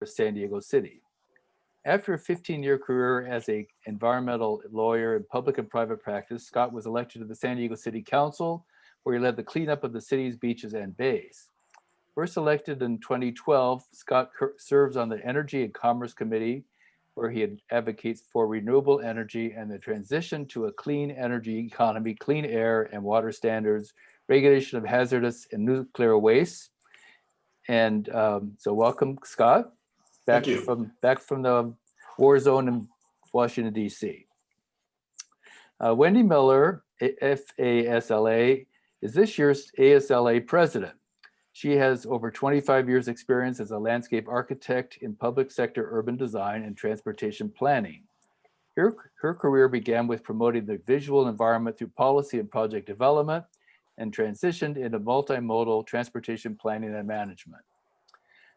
San Diego City. After a 15-year career as an environmental lawyer in public and private practice, Scott was elected to the San Diego City Council, where he led the cleanup of the city's beaches and bays. First elected in 2012, Scott serves on the Energy and Commerce Committee, where he advocates for renewable energy and the transition to a clean energy economy, clean air and water standards, regulation of hazardous and nuclear waste. And so welcome, Scott, back from the war zone in Washington, D.C. Wendy Miller, FASLA, is this year's ASLA President. She has over 25 years experience as a landscape architect in public sector urban design and transportation planning. Her career began with promoting the visual environment through policy and project development and transitioned into multimodal transportation planning and management.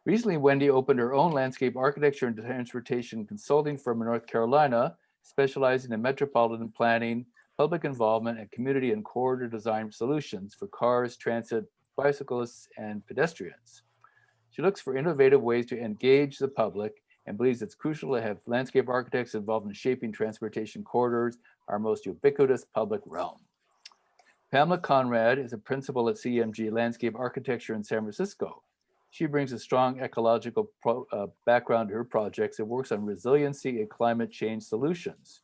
Recently, Wendy opened her own landscape architecture and transportation consulting firm in North Carolina, specializing in metropolitan planning, public involvement, and community and corridor design solutions for cars, transit, bicyclists, and pedestrians. She looks for innovative ways to engage the public and believes it's crucial to have landscape architects involved in shaping transportation corridors, our most ubiquitous public realm. Pamela Conrad is a principal at CMG Landscape Architecture in San Francisco. She brings a strong ecological background to her projects and works on resiliency and climate change solutions.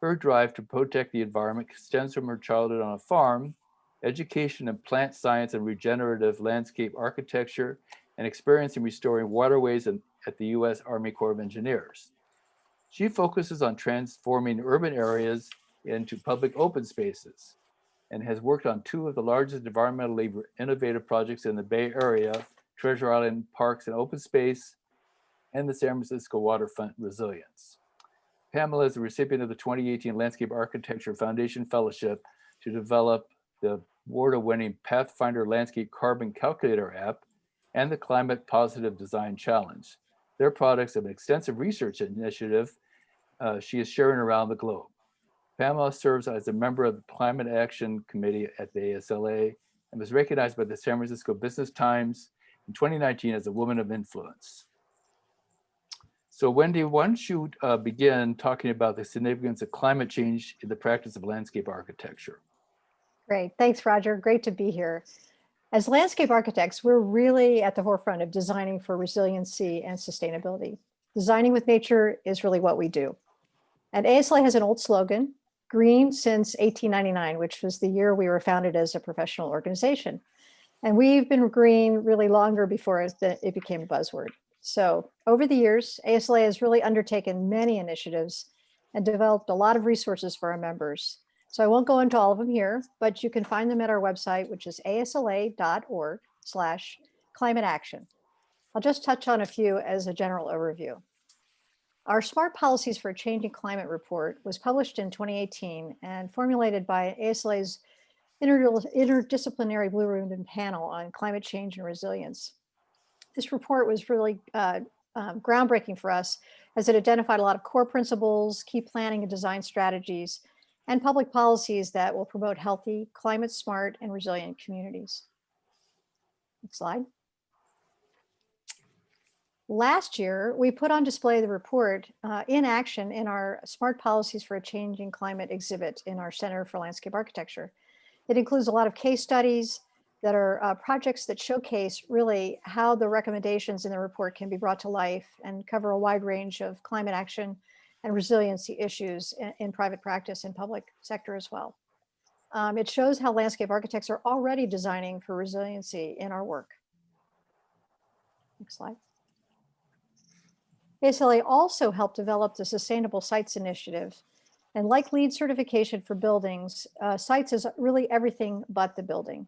Her drive to protect the environment extends from her childhood on a farm, education in plant science and regenerative landscape architecture, and experience in restoring waterways at the U.S. Army Corps of Engineers. She focuses on transforming urban areas into public open spaces and has worked on two of the largest environmentally innovative projects in the Bay Area, Treasure Island Parks and Open Space, and the San Francisco Waterfront Resilience. Pamela is a recipient of the 2018 Landscape Architecture Foundation Fellowship to develop the award-winning Pathfinder Landscape Carbon Calculator app and the Climate Positive Design Challenge. They're products of an extensive research initiative she is sharing around the globe. Pamela serves as a member of the Climate Action Committee at the ASLA and was recognized by the San Francisco Business Times in 2019 as a woman of influence. So Wendy, why don't you begin talking about the significance of climate change in the practice of landscape architecture? Great, thanks, Roger. Great to be here. As landscape architects, we're really at the forefront of designing for resiliency and sustainability. Designing with nature is really what we do. And ASLA has an old slogan, green since 1899, which was the year we were founded as a professional organization. And we've been green really longer before it became a buzzword. So over the years, ASLA has really undertaken many initiatives and developed a lot of resources for our members. So I won't go into all of them here, but you can find them at our website, which is asla.org/climate-action. I'll just touch on a few as a general overview. Our Smart Policies for a Changing Climate report was published in 2018 and formulated by ASLA's interdisciplinary Blue Ribbon panel on climate change and resilience. This report was really groundbreaking for us as it identified a lot of core principles, key planning and design strategies, and public policies that will promote healthy, climate smart, and resilient communities. Next slide. Last year, we put on display the report in action in our Smart Policies for a Changing Climate exhibit in our Center for Landscape Architecture. It includes a lot of case studies that are projects that showcase really how the recommendations in the report can be brought to life and cover a wide range of climate action and resiliency issues in private practice and public sector as well. It shows how landscape architects are already designing for resiliency in our work. Next slide. ASLA also helped develop the Sustainable Sites Initiative. And like LEED certification for buildings, sites is really everything but the building.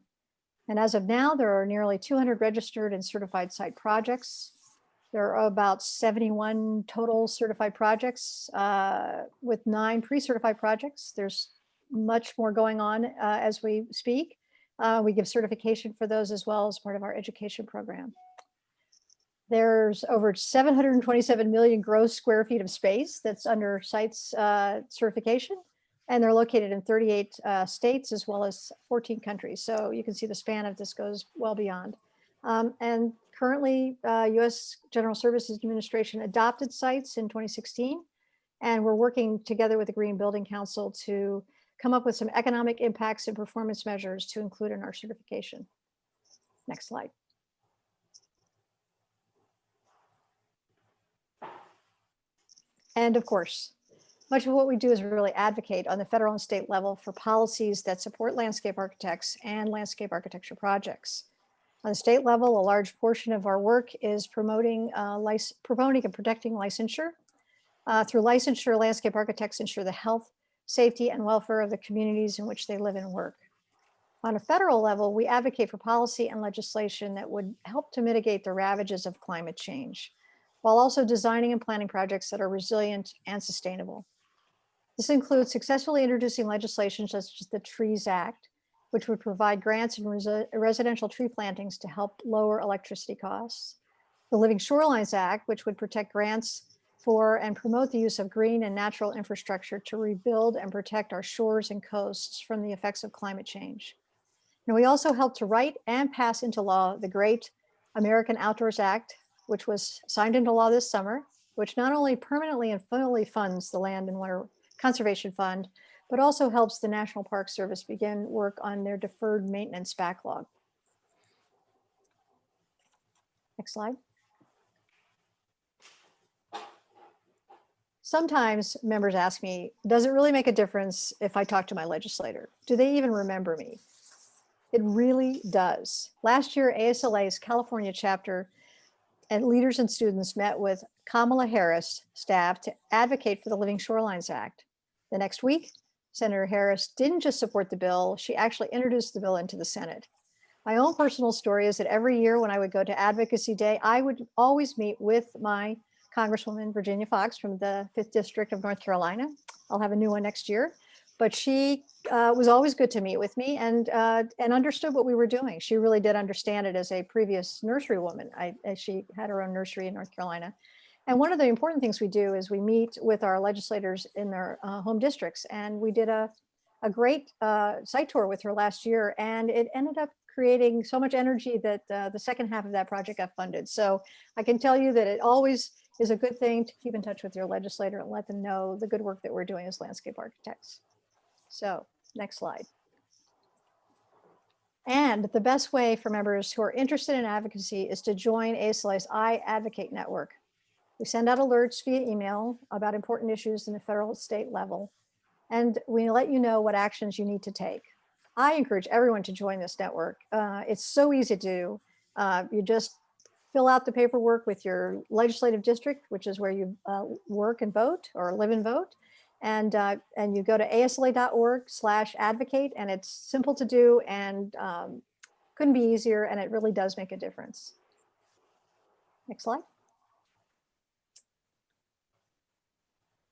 And as of now, there are nearly 200 registered and certified site projects. There are about 71 total certified projects with 9 pre-certified projects. There's much more going on as we speak. We give certification for those as well as part of our education program. There's over 727 million gross square feet of space that's under sites certification, and they're located in 38 states as well as 14 countries. So you can see the span of this goes well beyond. And Currently, U.S. General Services Administration adopted sites in 2016, and we're working together with the Green Building Council to come up with some economic impacts and performance measures to include in our certification. Next slide. And of course, much of what we do is really advocate on the federal and state level for policies that support landscape architects and landscape architecture projects. On the state level, a large portion of our work is promoting and protecting licensure. Through licensure, landscape architects ensure the health, safety, and welfare of the communities in which they live and work. On a federal level, we advocate for policy and legislation that would help to mitigate the ravages of climate change, while also designing and planning projects that are resilient and sustainable. This includes successfully introducing legislation such as the Trees Act, which would provide grants and residential tree plantings to help lower electricity costs. The Living Shorelines Act, which would protect grants for and promote the use of green and natural infrastructure to rebuild and protect our shores and coasts from the effects of climate change. And we also helped to write and pass into law the Great American Outdoors Act, which was signed into law this summer, which not only permanently and fully funds the Land and Water Conservation Fund, but also helps the National Park Service begin work on their deferred maintenance backlog. Next slide. Sometimes members ask me, does it really make a difference if I talk to my legislator? Do they even remember me? It really does. Last year, ASLA's California chapter and leaders and students met with Kamala Harris staff to advocate for the Living Shorelines Act. The next week, Senator Harris didn't just support the bill, she actually introduced the bill into the Senate. My own personal story is that every year when I would go to Advocacy Day, I would always meet with my Congresswoman Virginia Foxx from the 5th District of North Carolina. I'll have a new one next year. But she was always good to meet with me and understood what we were doing. She really did understand it as a previous nursery woman. She had her own nursery in North Carolina. And one of the important things we do is we meet with our legislators in their home districts. And we did a great site tour with her last year. And it ended up creating so much energy that the second half of that project got funded. So I can tell you that it always is a good thing to keep in touch with your legislator and let them know the good work that we're doing as landscape architects. So next slide. And the best way for members who are interested in advocacy is to join ASLA's iAdvocate network. We send out alerts via email about important issues in the federal and state level, and we let you know what actions you need to take. I encourage everyone to join this network. It's so easy to do. You just fill out the paperwork with your legislative district, which is where you work and vote or live and vote. And you go to asla.org/advocate, and it's simple to do and couldn't be easier, and it really does make a difference. Next slide.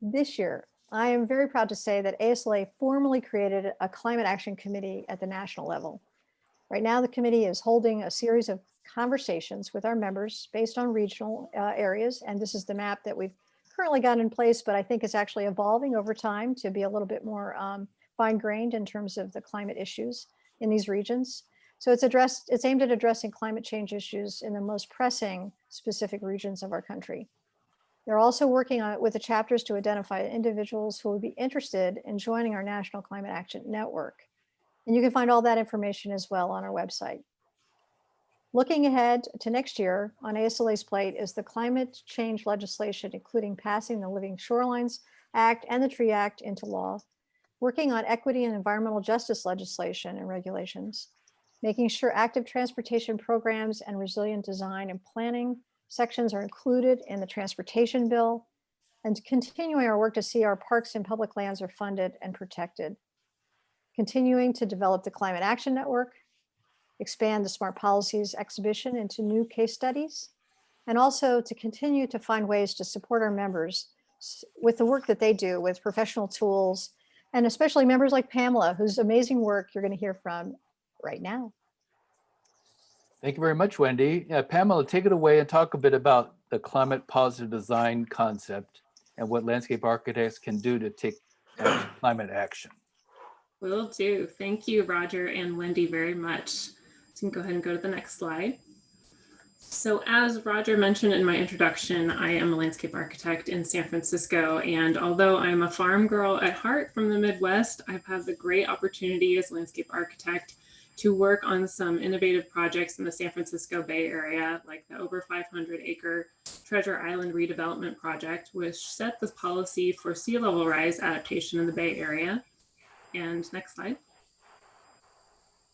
This year, I am very proud to say that ASLA formally created a climate action committee at the national level. Right now, the committee is holding a series of conversations with our members based on regional areas, and this is the map that we've currently got in place, but I think it's actually evolving over time to be a little bit more fine-grained in terms of the climate issues in these regions. So it's aimed at addressing climate change issues in the most pressing specific regions of our country. They're also working on it with the chapters to identify individuals who would be interested in joining our National Climate Action Network. And you can find all that information as well on our website. Looking ahead to next year, on ASLA's plate is the climate change legislation, including passing the Living Shorelines Act and the Tree Act into law, working on equity and environmental justice legislation and regulations, making sure active transportation programs and resilient design and planning sections are included in the transportation bill, and continuing our work to see our parks and public lands are funded and protected. Continuing to develop the Climate Action Network, expand the Smart Policies exhibition into new case studies, and also to continue to find ways to support our members with the work that they do with professional tools, and especially members like Pamela, whose amazing work you're going to hear from right now. Thank you very much, Wendy. Pamela, take it away and talk a bit about the climate positive design concept and what landscape architects can do to take climate action. Will do. Thank you, Roger and Wendy, very much. So you can go ahead and go to the next slide. So as Roger mentioned in my introduction, I am a landscape architect in San Francisco. And although I'm a farm girl at heart from the Midwest, I've had the great opportunity as a landscape architect to work on some innovative projects in the San Francisco Bay Area, like the over 500-acre Treasure Island redevelopment project, which set the policy for sea level rise adaptation in the Bay Area. And next slide.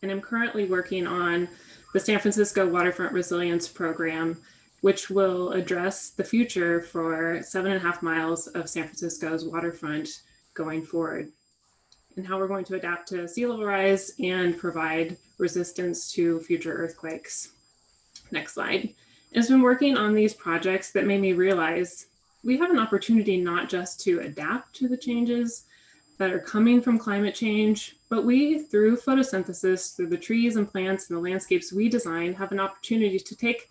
And I'm currently working on the San Francisco Waterfront Resilience Program, which will address the future for 7.5 miles of San Francisco's waterfront going forward, and how we're going to adapt to sea level rise and provide resistance to future earthquakes. Next slide. It's been working on these projects that made me realize we have an opportunity not just to adapt to the changes that are coming from climate change, but we, through photosynthesis, through the trees and plants and the landscapes we design, have an opportunity to take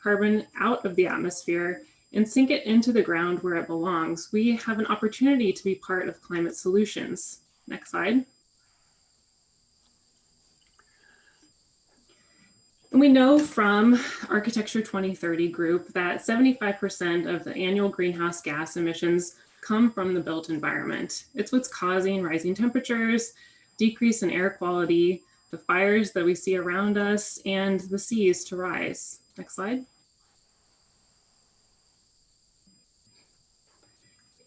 carbon out of the atmosphere and sink it into the ground where it belongs. We have an opportunity to be part of climate solutions. Next slide. And we know from Architecture 2030 group that 75% of the annual greenhouse gas emissions come from the built environment. It's what's causing rising temperatures, decrease in air quality, the fires that we see around us, and the seas to rise. Next slide.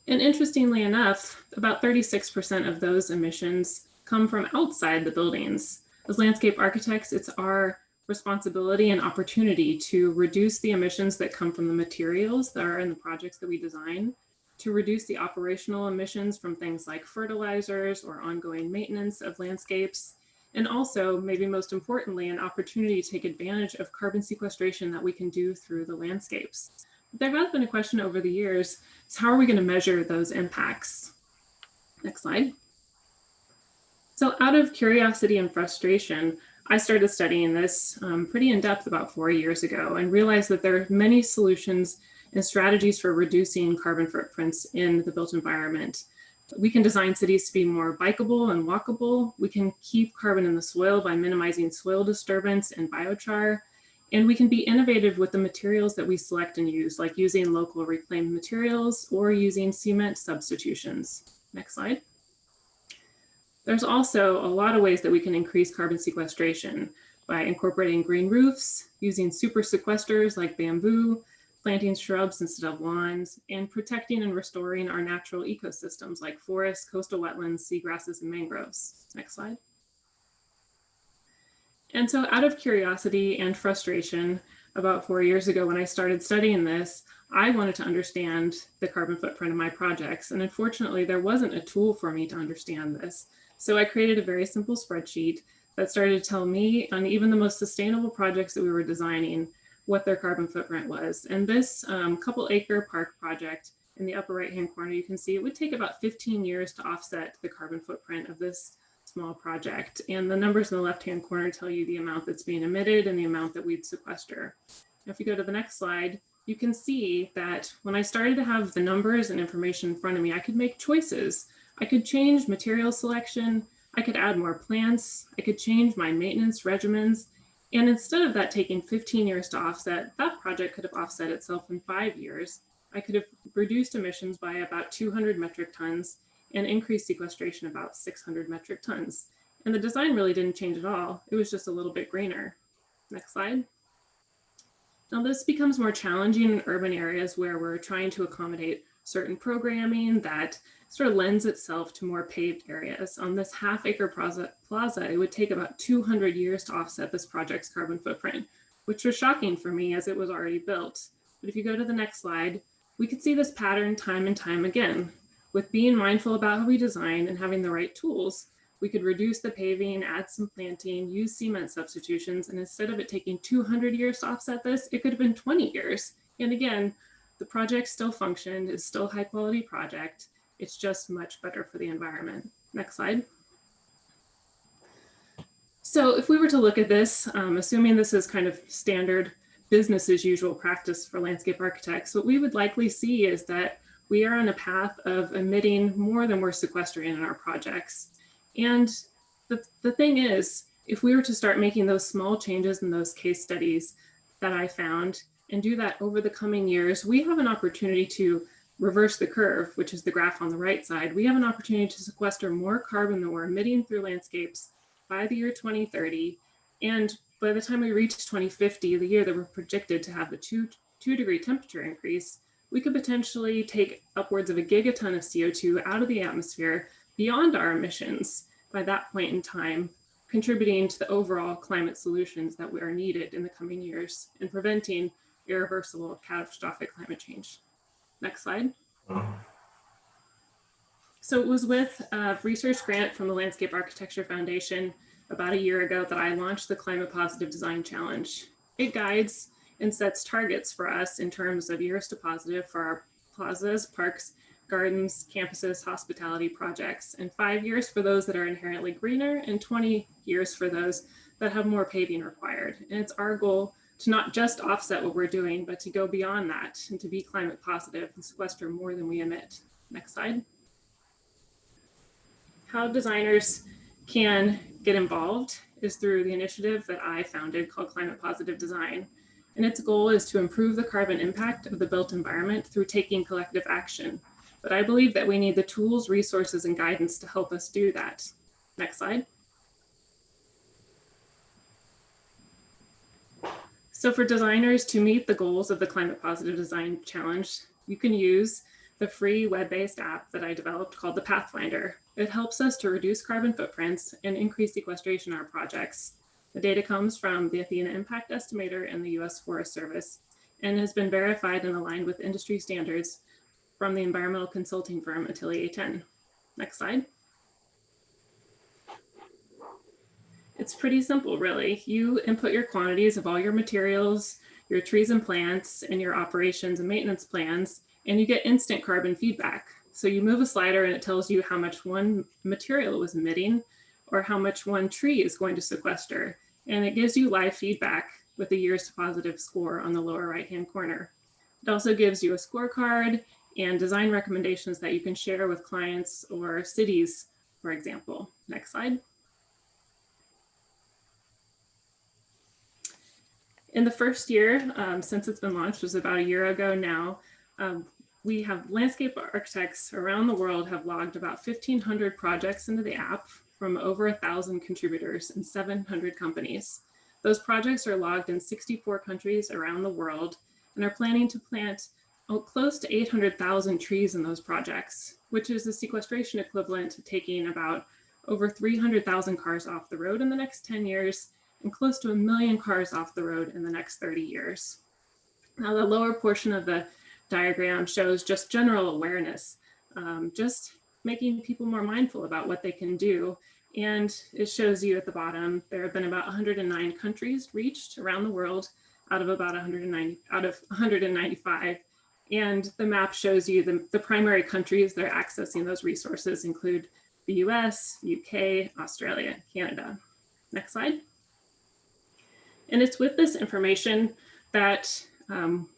And interestingly enough, about 36% of those emissions come from outside the buildings. As landscape architects, it's our responsibility and opportunity to reduce the emissions that come from the materials that are in the projects that we design, to reduce the operational emissions from things like fertilizers or ongoing maintenance of landscapes, and also, maybe most importantly, an opportunity to take advantage of carbon sequestration that we can do through the landscapes. There has been a question over the years, is how are we going to measure those impacts? Next slide. So out of curiosity and frustration, I started studying this pretty in depth about 4 years ago and realized that there are many solutions and strategies for reducing carbon footprints in the built environment. We can design cities to be more bikeable and walkable. We can keep carbon in the soil by minimizing soil disturbance and biochar. And we can be innovative with the materials that we select and use, like using local reclaimed materials or using cement substitutions. Next slide. There's also a lot of ways that we can increase carbon sequestration by incorporating green roofs, using super sequesters like bamboo, planting shrubs instead of lawns, and protecting and restoring our natural ecosystems like forests, coastal wetlands, seagrasses, and mangroves. Next slide. And so out of curiosity and frustration, about 4 years ago when I started studying this, I wanted to understand the carbon footprint of my projects. And unfortunately, there wasn't a tool for me to understand this. So I created a very simple spreadsheet that started to tell me on even the most sustainable projects that we were designing what their carbon footprint was. And this couple acre park project in the upper right-hand corner, you can see it would take about 15 years to offset the carbon footprint of this small project. And the numbers in the left-hand corner tell you the amount that's being emitted and the amount that we'd sequester. Now, if you go to the next slide, you can see that when I started to have the numbers and information in front of me, I could make choices. I could change material selection. I could add more plants. I could change my maintenance regimens. And instead of that taking 15 years to offset, that project could have offset itself in 5 years. I could have reduced emissions by about 200 metric tons and increased sequestration about 600 metric tons. And the design really didn't change at all. It was just a little bit greener. Next slide. Now this becomes more challenging in urban areas where we're trying to accommodate certain programming that sort of lends itself to more paved areas. On this half-acre plaza, it would take about 200 years to offset this project's carbon footprint, which was shocking for me as it was already built. But if you go to the next slide, we could see this pattern time and time again. With being mindful about how we design and having the right tools, we could reduce the paving, add some planting, use cement substitutions, and instead of it taking 200 years to offset this, it could have been 20 years. And again, the project still functioned, it's still a high quality project, it's just much better for the environment. Next slide. So if we were to look at this, assuming this is kind of standard business as usual practice for landscape architects, what we would likely see is that we are on a path of emitting more than we're sequestering in our projects. And the thing is, if we were to start making those small changes in those case studies, that I found and do that over the coming years, we have an opportunity to reverse the curve, which is the graph on the right side. We have an opportunity to sequester more carbon than we're emitting through landscapes by the year 2030. And by the time we reach 2050, the year that we're projected to have the two degree temperature increase, we could potentially take upwards of a gigaton of CO2 out of the atmosphere beyond our emissions by that point in time, contributing to the overall climate solutions that are needed in the coming years and preventing irreversible catastrophic climate change. Next slide. So it was with a research grant from the Landscape Architecture Foundation about a year ago that I launched the Climate Positive Design Challenge. It guides and sets targets for us in terms of years to positive for our plazas, parks, gardens, campuses, hospitality projects, and 5 years for those that are inherently greener and 20 years for those that have more paving required. And it's our goal to not just offset what we're doing, but to go beyond that and to be climate positive and sequester more than we emit. Next slide. How designers can get involved is through the initiative that I founded called Climate Positive Design. And its goal is to improve the carbon impact of the built environment through taking collective action. But I believe that we need the tools, resources, and guidance to help us do that. Next slide. So for designers to meet the goals of the Climate Positive Design Challenge, you can use the free web-based app that I developed called the Pathfinder. It helps us to reduce carbon footprints and increase sequestration in our projects. The data comes from the Athena Impact Estimator and the US Forest Service and has been verified and aligned with industry standards from the environmental consulting firm Atelier 10. Next slide. It's pretty simple, really. You input your quantities of all your materials, your trees and plants, and your operations and maintenance plans, and you get instant carbon feedback. So you move a slider and it tells you how much one material was emitting or how much one tree is going to sequester. And it gives you live feedback with a years to positive score on the lower right-hand corner. It also gives you a scorecard and design recommendations that you can share with clients or cities, for example. Next slide. In the first year, since it's been launched, was about a year ago now, we have landscape architects around the world have logged about 1,500 projects into the app from over 1,000 contributors and 700 companies. Those projects are logged in 64 countries around the world and are planning to plant close to 800,000 trees in those projects, which is the sequestration equivalent to taking about over 300,000 cars off the road in the next 10 years and close to 1 million cars off the road in the next 30 years. Now, the lower portion of the diagram shows just general awareness, just making people more mindful about what they can do. And it shows you at the bottom, there have been about 109 countries reached around the world out of about 195. And the map shows you the primary countries that are accessing those resources include the US, UK, Australia, Canada. Next slide. And it's with this information that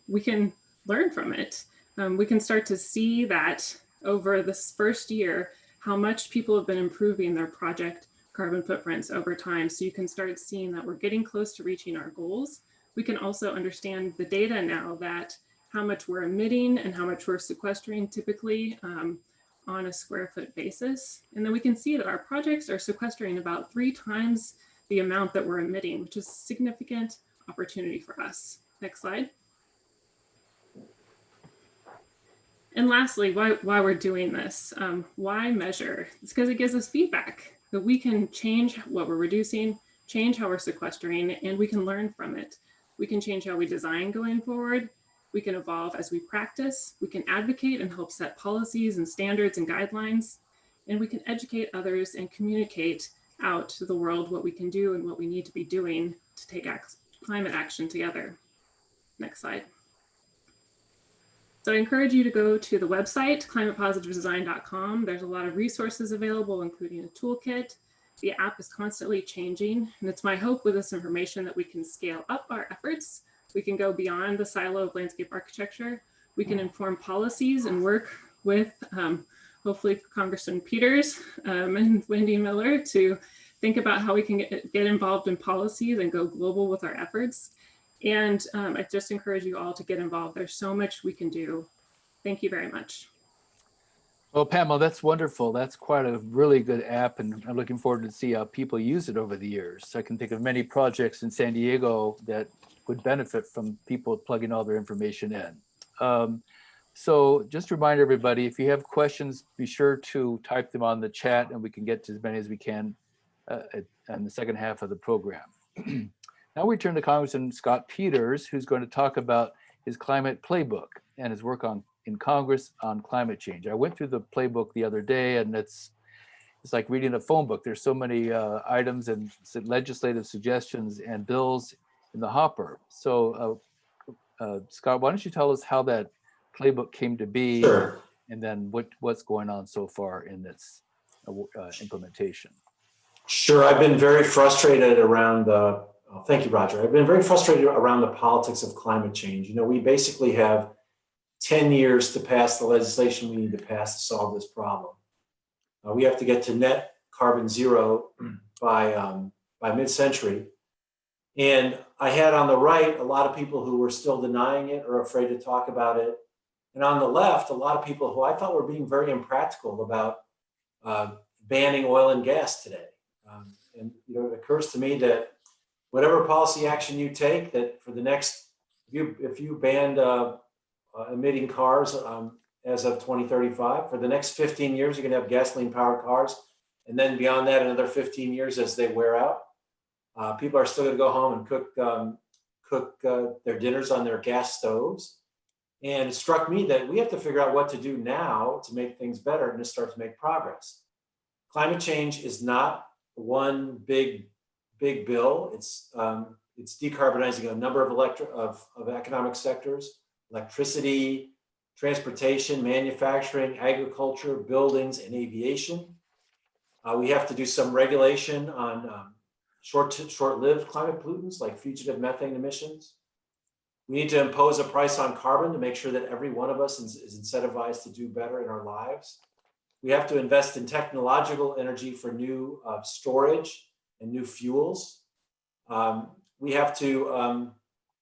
we can learn from it. We can start to see that over this first year, how much people have been improving their project carbon footprints over time. So you can start seeing that we're getting close to reaching our goals. We can also understand the data now that how much we're emitting and how much we're sequestering typically on a square foot basis. And then we can see that our projects are sequestering about 3 times the amount that we're emitting, which is a significant opportunity for us. Next slide. And lastly, why we're doing this, why measure? It's because it gives us feedback that we can change what we're reducing, change how we're sequestering, and we can learn from it. We can change how we design going forward. We can evolve as we practice. We can advocate and help set policies and standards and guidelines. And we can educate others and communicate out to the world what we can do and what we need to be doing to take climate action together. Next slide. So I encourage you to go to the website, climatepositivedesign.com. There's a lot of resources available, including a toolkit. The app is constantly changing, and it's my hope with this information that we can scale up our efforts. We can go beyond the silo of landscape architecture. We can inform policies and work with hopefully Congressman Peters and Wendy Miller to think about how we can get involved in policies and go global with our efforts. And I just encourage you all to get involved. There's so much we can do. Thank you very much. Well, Pamela, that's wonderful. That's quite a really good app, and I'm looking forward to see how people use it over the years. I can think of many projects in San Diego that would benefit from people plugging all their information in. So just to remind everybody, if you have questions, be sure to type them on the chat and we can get to as many as we can in the second half of the program. Now we turn to Congressman Scott Peters, who's going to talk about his climate playbook and his work in Congress on climate change. I went through the playbook the other day, and it's like reading a phone book. There's so many items and legislative suggestions and bills in the hopper. So Scott, why don't you tell us how that playbook came to be, Sure. and then what's going on so far in its implementation? Sure. I've been very frustrated around the, thank you, Roger. I've been very frustrated around the politics of climate change. You know, we basically have 10 years to pass the legislation we need to pass to solve this problem. We have to get to net carbon zero by mid-century. And I had on the right a lot of people who were still denying it or afraid to talk about it. And on the left, a lot of people who I thought were being very impractical about banning oil and gas today. And you know, it occurs to me that whatever policy action you take, that for the next, if you banned emitting cars as of 2035, for the next 15 years, you're going to have gasoline powered cars. And then beyond that, another 15 years as they wear out, people are still going to go home and cook their dinners on their gas stoves. And it struck me that we have to figure out what to do now to make things better and to start to make progress. Climate change is not one big bill. It's decarbonizing a number of economic sectors: electricity, transportation, manufacturing, agriculture, buildings, and aviation. We have to do some regulation on short-lived climate pollutants like fugitive methane emissions. We need to impose a price on carbon to make sure that every one of us is incentivized to do better in our lives. We have to invest in technological energy for new storage and new fuels. We have to, and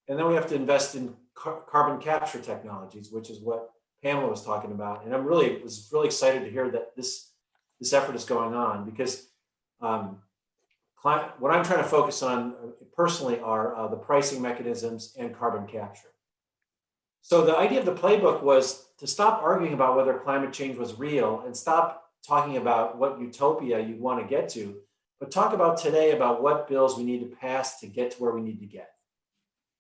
then we have to invest in carbon capture technologies, which is what Pamela was talking about. And was really excited to hear that this effort is going on, because what I'm trying to focus on personally are the pricing mechanisms and carbon capture. So the idea of the playbook was to stop arguing about whether climate change was real and stop talking about what utopia you want to get to, but talk about today about what bills we need to pass to get to where we need to get.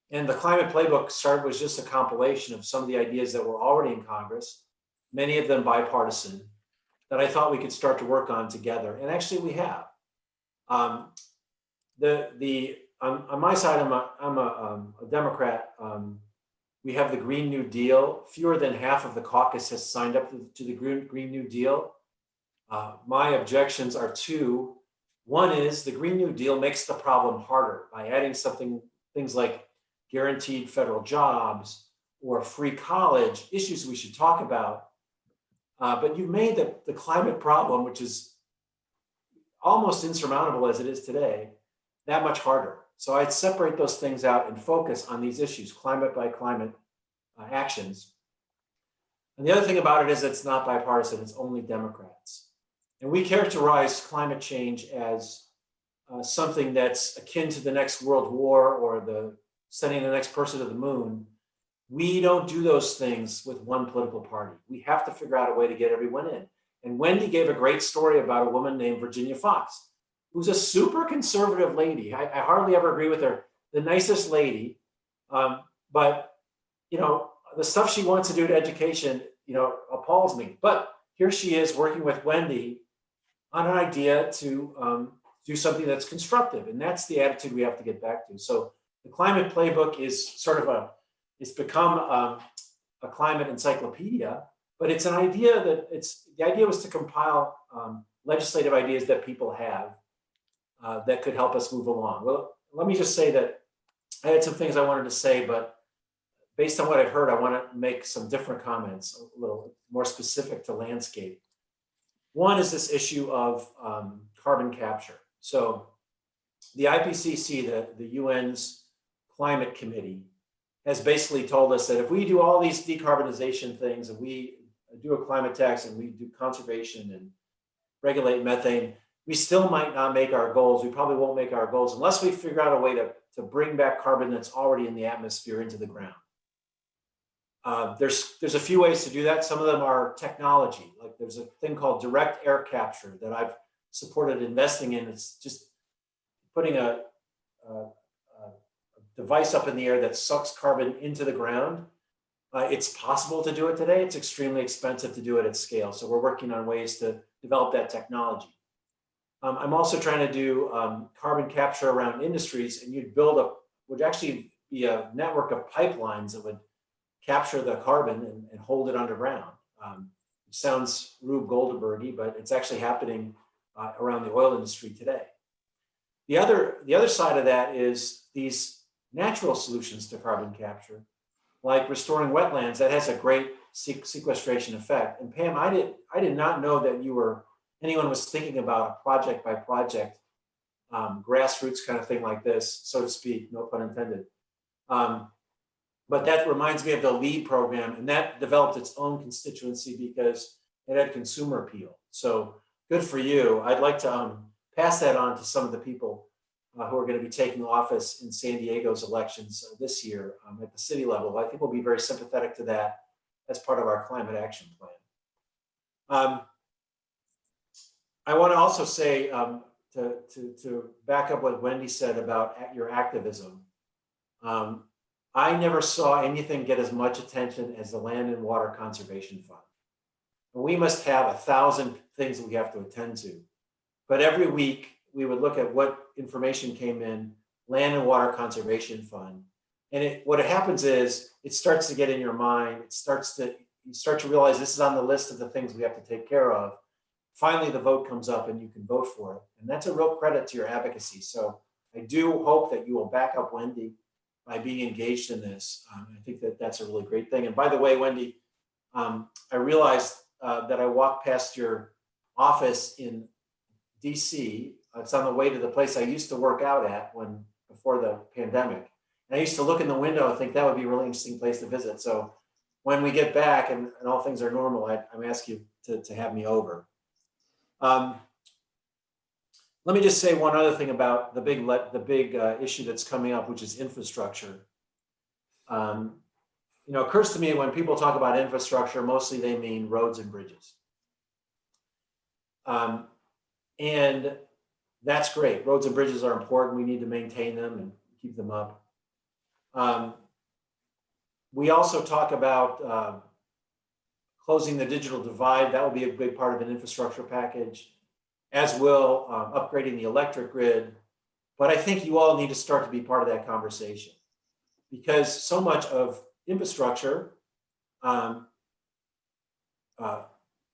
And the climate playbook was just a compilation of some of the ideas that were already in Congress, many of them bipartisan, that I thought we could start to work on together. And actually we have. On my side, I'm a Democrat. We have the Green New Deal. Fewer than half of the caucus has signed up to the Green New Deal. My objections are two. One is the Green New Deal makes the problem harder by adding things like guaranteed federal jobs or free college, issues we should talk about. But you've made the climate problem, which is almost insurmountable as it is today, that much harder. So I'd separate those things out and focus on these issues, climate by climate actions. And the other thing about it is it's not bipartisan, it's only Democrats. And we characterize climate change as something that's akin to the next world war or sending the next person to the moon. We don't do those things with one political party. We have to figure out a way to get everyone in. And Wendy gave a great story about a woman named Virginia Fox, who's a super conservative lady. I hardly ever agree with her, the nicest lady. But, you know, the stuff she wants to do to education, you know, appalls me. But here she is working with Wendy on an idea to do something that's constructive. And that's the attitude we have to get back to. So the climate playbook is sort of it's become a climate encyclopedia, but it's an idea the idea was to compile legislative ideas that people have that could help us move along. Well, let me just say that I had some things I wanted to say, but based on what I've heard, I want to make some different comments, a little more specific to landscape. One is this issue of carbon capture. So the IPCC, the UN's Climate Committee has basically told us that if we do all these decarbonization things and we do a climate tax and we do conservation and regulate methane, we still might not make our goals. We probably won't make our goals unless we figure out a way to bring back carbon that's already in the atmosphere into the ground. There's a few ways to do that. Some of them are technology. Like there's a thing called direct air capture that I've supported investing in. It's just putting a device up in the air that sucks carbon into the ground. It's possible to do it today. It's extremely expensive to do it at scale. So we're working on ways to develop that technology. I'm also trying to do carbon capture around industries, and you'd build would actually be a network of pipelines that would capture the carbon and hold it underground. It sounds Rube Goldberg-y, but it's actually happening around the oil industry today. The other side of that is these natural solutions to carbon capture, like restoring wetlands. That has a great sequestration effect. And Pam, I did not know that anyone was thinking about a project by project, grassroots kind of thing like this, so to speak, no pun intended. But that reminds me of the LEAD program, and that developed its own constituency because it had consumer appeal. So good for you. I'd like to pass that on to some of the people who are going to be taking office in San Diego's elections this year at the city level. I think we'll be very sympathetic to that as part of our climate action plan. I want to also say, to back up what Wendy said about your activism, I never saw anything get as much attention as the Land and Water Conservation Fund. And we must have 1,000 things that we have to attend to. But every week we would look at what information came in, Land and Water Conservation Fund. And what happens is it starts to get in your mind. You start to realize this is on the list of the things we have to take care of. Finally, the vote comes up and you can vote for it. And that's a real credit to your advocacy. So I do hope that you will back up Wendy by being engaged in this. I think that that's a really great thing. And by the way, Wendy, I realized that I walked past your office in DC. It's on the way to the place I used to work out at before the pandemic. And I used to look in the window and think that would be a really interesting place to visit. So when we get back and all things are normal, I'm asking you to have me over. Let me just say one other thing about the big issue that's coming up, which is infrastructure. It occurs to me when people talk about infrastructure, mostly they mean roads and bridges. And that's great. Roads and bridges are important. We need to maintain them and keep them up. We also talk about closing the digital divide. That will be a big part of an infrastructure package, as will upgrading the electric grid. But I think you all need to start to be part of that conversation, because so much of infrastructure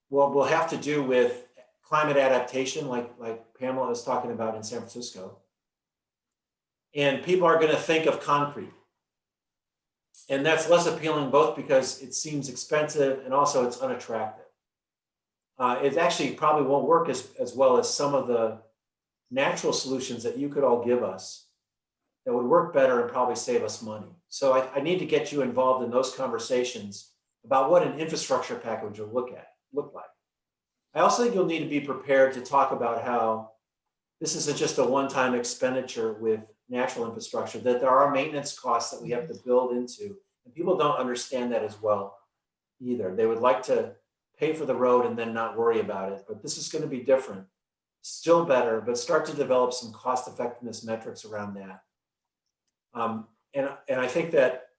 will have to do with climate adaptation, like Pamela was talking about in San Francisco. And people are going to think of concrete. And that's less appealing, both because it seems expensive and also it's unattractive. It actually probably won't work as well as some of the natural solutions that you could all give us that would work better and probably save us money. So I need to get you involved in those conversations about what an infrastructure package will look like. I also think you'll need to be prepared to talk about how this isn't just a one-time expenditure with natural infrastructure, that there are maintenance costs that we have to build into. And people don't understand that as well either. They would like to pay for the road and then not worry about it. But this is going to be different, still better, but start to develop some cost effectiveness metrics around that. And I think that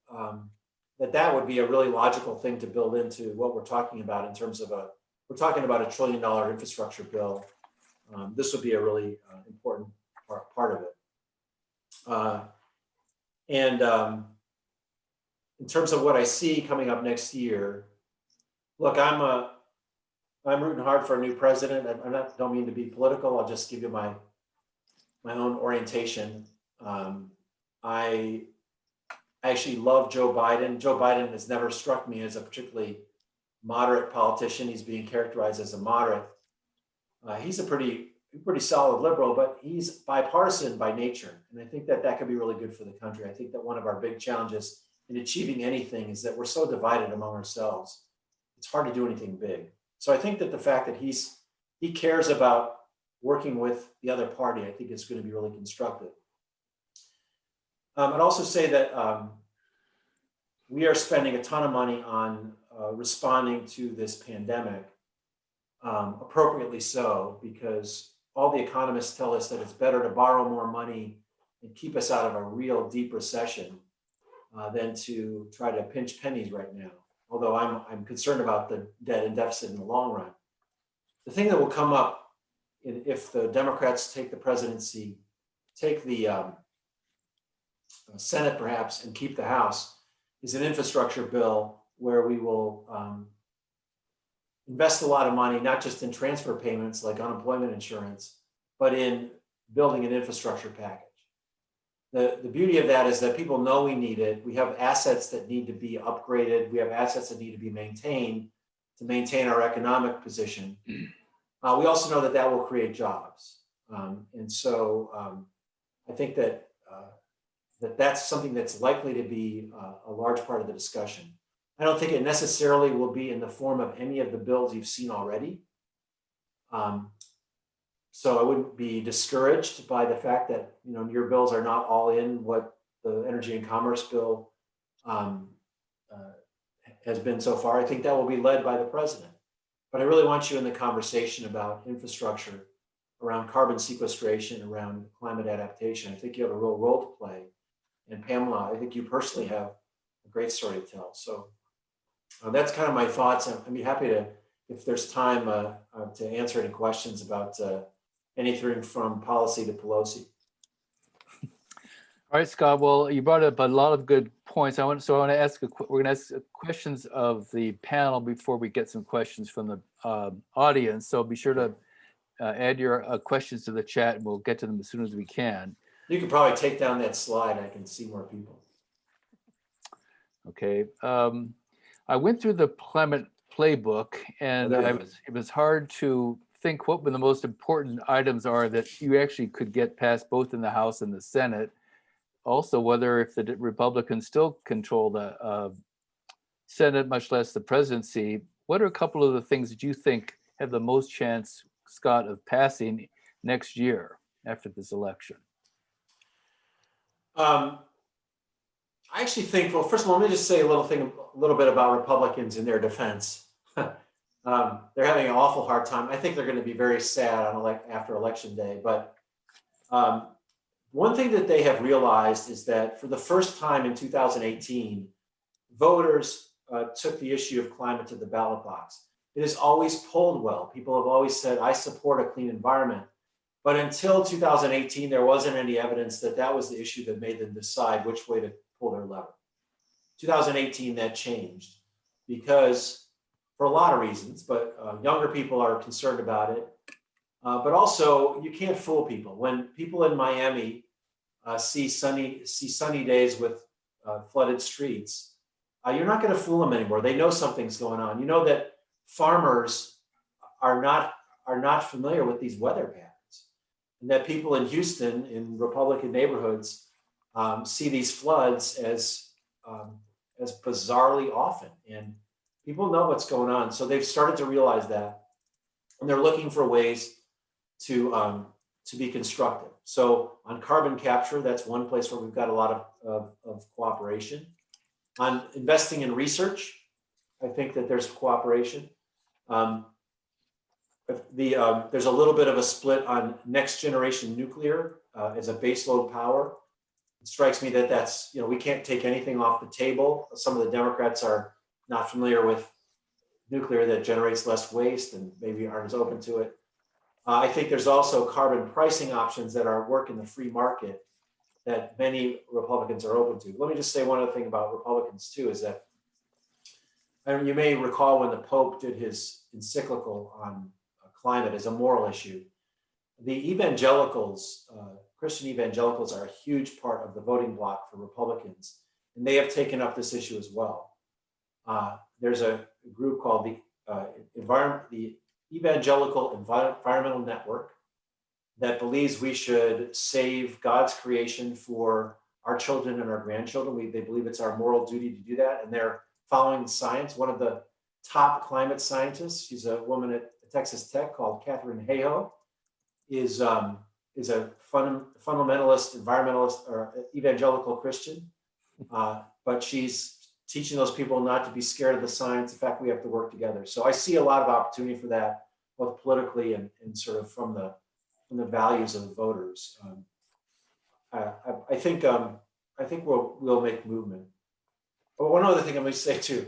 that would be a really logical thing to build into what we're talking about in terms of we're talking about $1 trillion infrastructure bill. This would be a really important part of it. And in terms of what I see coming up next year, look, I'm rooting hard for a new president. Don't mean to be political. I'll just give you my own orientation. I actually love Joe Biden. Joe Biden has never struck me as a particularly moderate politician. He's being characterized as a moderate. He's a pretty pretty solid liberal, but he's bipartisan by nature. And I think that that could be really good for the country. I think that one of our big challenges in achieving anything is that we're so divided among ourselves. It's hard to do anything big. So I think that the fact that he cares about working with the other party, I think is going to be really constructive. I'd also say that we are spending a ton of money on responding to this pandemic, appropriately so, because all the economists tell us that it's better to borrow more money and keep us out of a real deep recession than to try to pinch pennies right now. Although I'm concerned about the debt and deficit in the long run. The thing that will come up if the Democrats take the presidency, take the Senate perhaps, and keep the House, is an infrastructure bill where we will invest a lot of money, not just in transfer payments like unemployment insurance, but in building an infrastructure package. The beauty of that is that people know we need it. We have assets that need to be upgraded. We have assets that need to be maintained to maintain our economic position. We also know that that will create jobs. And so I think that that's something that's likely to be a large part of the discussion. I don't think it necessarily will be in the form of any of the bills you've seen already. So I wouldn't be discouraged by the fact that your bills are not all in what the Energy and Commerce bill has been so far. I think that will be led by the president. But I really want you in the conversation about infrastructure, around carbon sequestration, around climate adaptation. I think you have a real role to play. And Pamela, I think you personally have a great story to tell. So that's kind of my thoughts. I'd be happy to, if there's time, to answer any questions about anything from policy to Pelosi. All right, Scott. Well, you brought up a lot of good points. I want to ask. We're going to ask questions of the panel before we get some questions from the audience. So be sure to add your questions to the chat, and we'll get to them as soon as we can. You can probably take down that slide. I can see more people. Okay. I went through the Plymouth Playbook, and it was hard to think what the most important items are that you actually could get passed both in the House and the Senate. Also, whether if the Republicans still control the Senate, much less the presidency, what are a couple of the things that you think have the most chance, Scott, of passing next year after this election? I actually think, well, first of all, let me just say a little bit about Republicans in their defense. They're having an awful hard time. I think they're going to be very sad after Election Day. But one thing that they have realized is that for the first time in 2018, voters took the issue of climate to the ballot box. It has always polled well. People have always said, I support a clean environment. But until 2018, there wasn't any evidence that that was the issue that made them decide which way to pull their lever. 2018, that changed because, for a lot of reasons, but younger people are concerned about it. But also, you can't fool people. When people in Miami see sunny days with flooded streets, you're not going to fool them anymore. They know something's going on. You know that farmers are not familiar with these weather patterns, and that people in Houston, in Republican neighborhoods, see these floods as bizarrely often. And people know what's going on, so they've started to realize that, and they're looking for ways to be constructive. So on carbon capture, that's one place where we've got a lot of cooperation. On investing in research, I think that there's cooperation. There's a little bit of a split on next generation nuclear as a baseload power. It strikes me that that's, we can't take anything off the table. Some of the Democrats are not familiar with nuclear that generates less waste and maybe aren't as open to it. I think there's also carbon pricing options that are work in the free market that many Republicans are open to. Let me just say one other thing about Republicans too, is that, and you may recall when the Pope did his encyclical on climate as a moral issue, the evangelicals, Christian evangelicals, are a huge part of the voting bloc for Republicans, and they have taken up this issue as well. There's a group called the Evangelical Environmental Network, that believes we should save God's creation for our children and our grandchildren. They believe it's our moral duty to do that, and they're following science. One of the top climate scientists, she's a woman at Texas Tech called Catherine Hayhoe, is a fundamentalist, environmentalist, or evangelical Christian, but she's teaching those people not to be scared of the science. In fact, we have to work together. So I see a lot of opportunity for that, both politically and sort of from the values of the voters. I think we'll make movement. But one other thing I'm going to say too,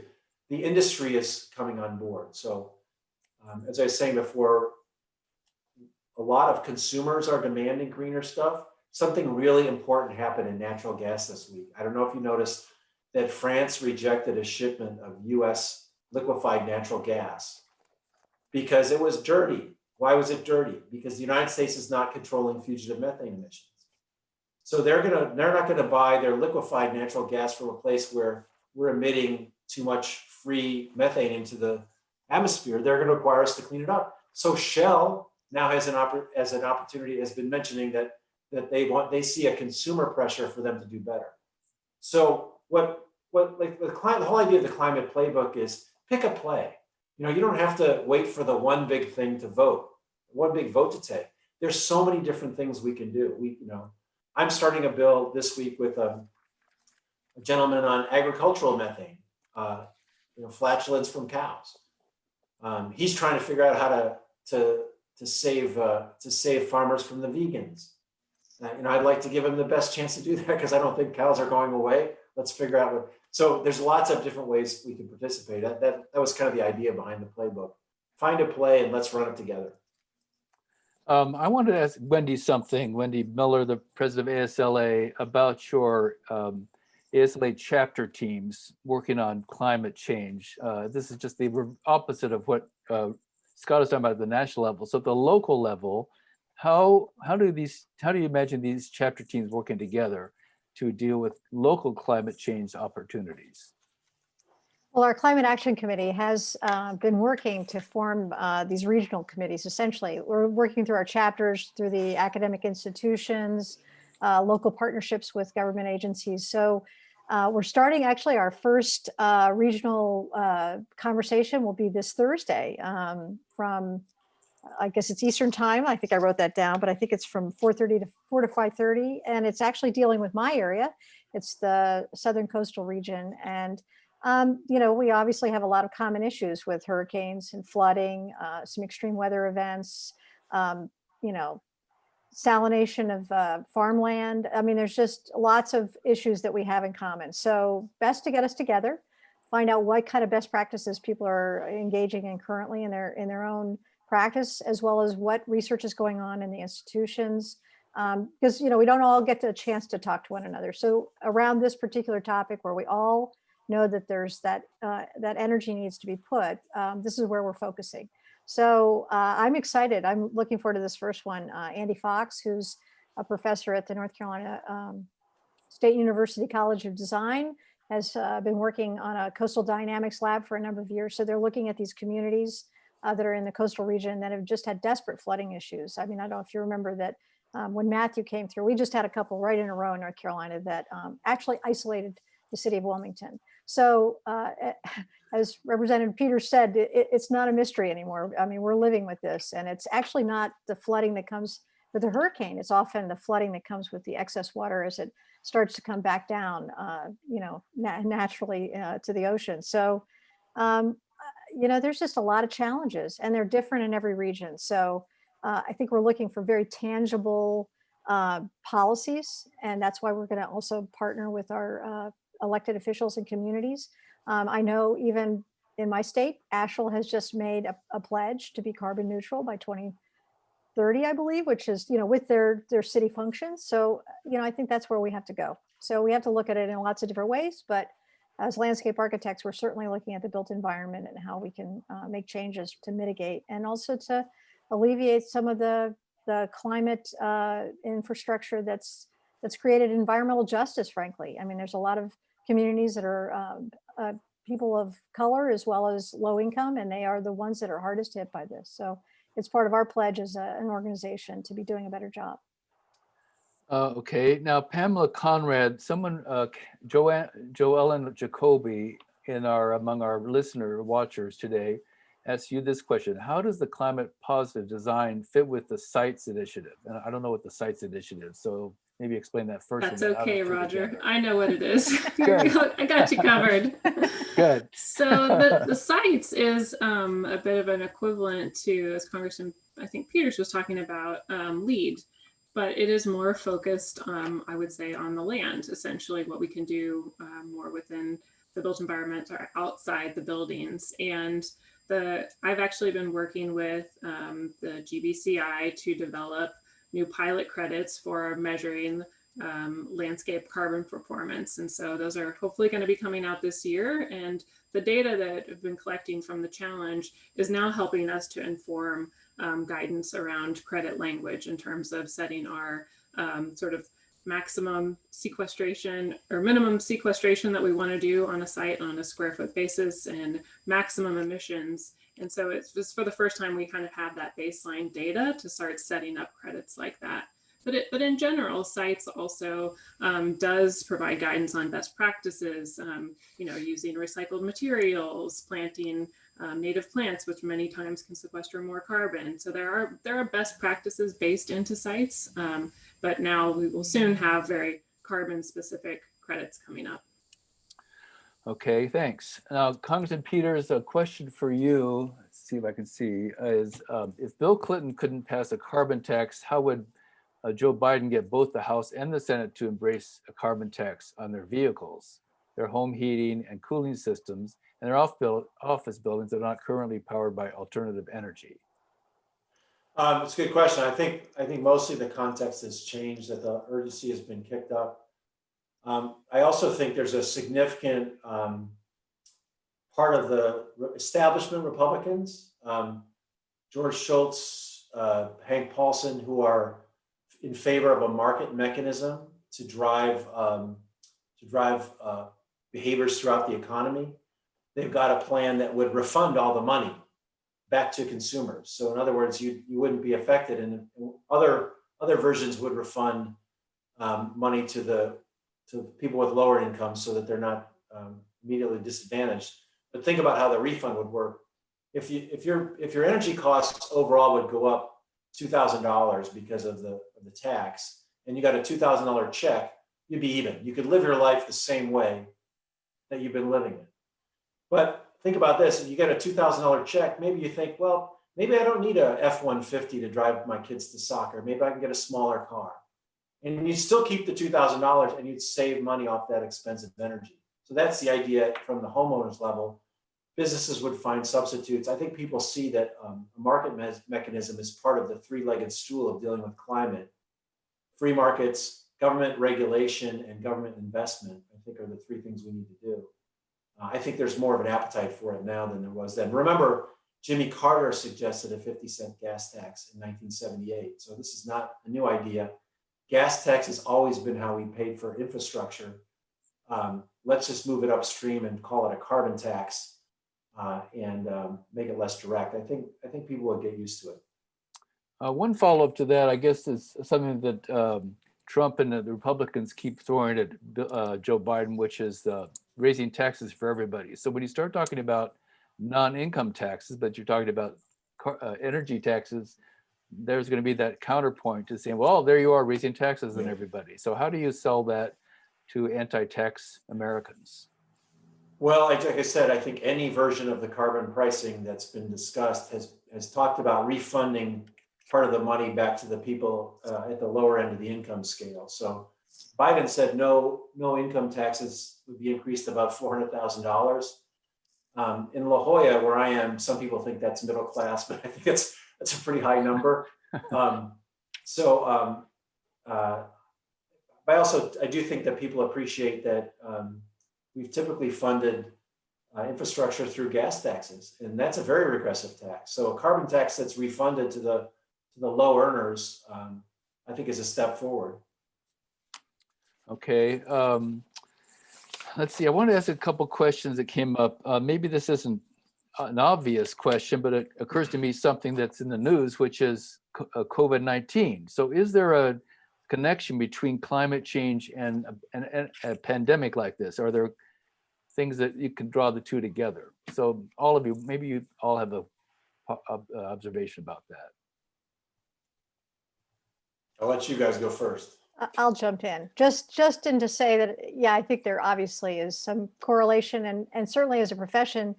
the industry is coming on board. So as I was saying before, a lot of consumers are demanding greener stuff. Something really important happened in natural gas this week. I don't know if you noticed that France rejected a shipment of US liquefied natural gas because it was dirty. Why was it dirty? Because the United States is not controlling fugitive methane emissions. So they're not gonna buy their liquefied natural gas from a place where we're emitting too much free methane into the atmosphere. They're gonna require us to clean it up. So Shell now has an opportunity, has been mentioning that they see a consumer pressure for them to do better. So the whole idea of the climate playbook is pick a play. You know, you don't have to wait for the one big thing to vote, one big vote to take. There's so many different things we can do. I'm starting a bill this week with a gentleman on agricultural methane, flatulence from cows. He's trying to figure out how to save farmers from the vegans. I'd like to give him the best chance to do that because I don't think cows are going away. Let's figure out what. So there's lots of different ways we can participate. That was kind of the idea behind the playbook. Find a play and let's run it together. I wanted to ask Wendy something, Wendy Miller, the president of ASLA, about your ASLA chapter teams working on climate change. This is just the opposite of what Scott was talking about at the national level. So at the local level, how do you imagine these chapter teams working together to deal with local climate change opportunities? Well, our Climate Action Committee has been working to form these regional committees. Essentially, we're working through our chapters, through the academic institutions, local partnerships with government agencies. So we're starting actually our first regional conversation will be this Thursday from, I guess it's Eastern time. I think I wrote that down, but I think it's from 4:30 to 4 to 5:30. And it's actually dealing with my area. It's the Southern Coastal region. And we obviously have a lot of common issues with hurricanes and flooding, some extreme weather events, salination of farmland. I mean, there's just lots of issues that we have in common. So best to get us together, find out what kind of best practices people are engaging in currently in their own practice, as well as what research is going on in the institutions. Because, we don't all get a chance to talk to one another. So around this particular topic where we all know that there's that energy needs to be put, this is where we're focusing. So I'm excited. I'm looking forward to this first one. Andy Fox, who's a professor at the North Carolina State University College of Design, has been working on a coastal dynamics lab for a number of years. So they're looking at these communities that are in the coastal region that have just had desperate flooding issues. I mean, I don't know if you remember that when Matthew came through, we just had a couple right in a row in North Carolina that actually isolated the city of Wilmington. So as Representative Peters said, it's not a mystery anymore. I mean, we're living with this, and it's actually not the flooding that comes with a hurricane. It's often the flooding that comes with the excess water as it starts to come back down, naturally to the ocean. So, there's just a lot of challenges, and they're different in every region. So I think we're looking for very tangible policies, and that's why we're going to also partner with our elected officials and communities. I know even in my state, ASLA has just made a pledge to be carbon neutral by 2030, I believe, which is, with their city functions. So, I think that's where we have to go. So we have to look at it in lots of different ways, but as landscape architects, we're certainly looking at the built environment and how we can make changes to mitigate and also to alleviate some of the climate infrastructure that's created environmental justice, frankly. I mean, there's a lot of communities that are people of color as well as low income, and they are the ones that are hardest hit by this. So it's part of our pledge as an organization to be doing a better job. Okay, now Pamela Conrad, someone, Joellen Jacoby, among our listener watchers today, asks you this question: how does the climate positive design fit with the Sites Initiative? And I don't know what the Sites Initiative, so maybe explain that first. That's and then how okay, they fit Roger. together. I know what it is. Good. I got you covered. Good. So the Sites is a bit of an equivalent to, as Congressman, I think Peters was talking about, LEAD, but it is more focused, I would say, on the land, essentially what we can do more within the built environment or outside the buildings. And I've actually been working with the GBCI to develop new pilot credits for measuring landscape carbon performance. And so those are hopefully going to be coming out this year. And the data that I've been collecting from the challenge is now helping us to inform guidance around credit language in terms of setting our sort of maximum sequestration or minimum sequestration that we want to do on a site on a square foot basis and maximum emissions. And so it's just for the first time we kind of have that baseline data to start setting up credits like that. But in general, Sites also does provide guidance on best practices, using recycled materials, planting native plants, which many times can sequester more carbon. So there are best practices based into Sites, but now we will soon have very carbon specific credits coming up. Okay, thanks. Now, Congressman Peters, a question for you, let's see if I can see, is if Bill Clinton couldn't pass a carbon tax, how would Joe Biden get both the House and the Senate to embrace a carbon tax on their vehicles, their home heating and cooling systems, and their office buildings that are not currently powered by alternative energy? It's a good question. I think mostly the context has changed, that the urgency has been kicked up. I also think there's a significant part of the establishment Republicans, George Shultz, Hank Paulson, who are in favor of a market mechanism to drive behaviors throughout the economy. They've got a plan that would refund all the money back to consumers. So in other words, you wouldn't be affected, and other versions would refund money to people with lower incomes so that they're not immediately disadvantaged. But think about how the refund would work. If your energy costs overall would go up $2,000 because of the tax, and you got a $2,000 check, you'd be even. You could live your life the same way that you've been living it. But think about this: if you get a $2,000 check, maybe you think, well, maybe I don't need a F-150 to drive my kids to soccer. Maybe I can get a smaller car. And you'd still keep the $2,000 and you'd save money off that expensive energy. So that's the idea from the homeowners level. Businesses would find substitutes. I think people see that a market mechanism is part of the three-legged stool of dealing with climate. Free markets, government regulation, and government investment, I think, are the three things we need to do. I think there's more of an appetite for it now than there was then. Remember, Jimmy Carter suggested a 50-cent gas tax in 1978. So this is not a new idea. Gas tax has always been how we paid for infrastructure. Let's just move it upstream and call it a carbon tax and make it less direct. I think people will get used to it. One follow-up to that, I guess, is something that Trump and the Republicans keep throwing at Joe Biden, which is raising taxes for everybody. So when you start talking about non-income taxes, but you're talking about energy taxes, there's going to be that counterpoint to saying, well, there you are raising taxes on everybody. So how do you sell that to anti-tax Americans? Well, like I said, I think any version of the carbon pricing that's been discussed has talked about refunding part of the money back to the people at the lower end of the income scale. So Biden said no income taxes would be increased above $400,000. In La Jolla, where I am, some people think that's middle class, but I think that's a pretty high number. But I do think that people appreciate that we've typically funded infrastructure through gas taxes, and that's a very regressive tax. So a carbon tax that's refunded to the low earners, I think, is a step forward. Okay. Let's see. I want to ask a couple questions that came up. Maybe this isn't an obvious question, but it occurs to me something that's in the news, which is COVID-19. So is there a connection between climate change and a pandemic like this? Are there things that you can draw the two together? So all of you, maybe you all have a observation about that. I'll let you guys go first. I'll jump in just in to say that, yeah, I think there obviously is some correlation, and certainly as a profession,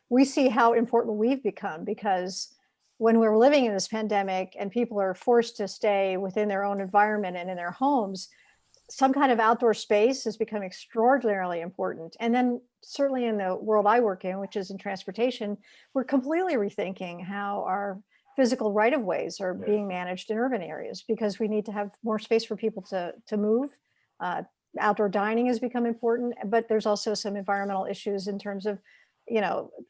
we see how important we've become, because when we're living in this pandemic and people are forced to stay within their own environment and in their homes, some kind of outdoor space has become extraordinarily important. And then certainly in the world I work in, which is in transportation, we're completely rethinking how our physical right-of-ways are being managed in urban areas, because we need to have more space for people to move. Outdoor dining has become important, but there's also some environmental issues in terms of,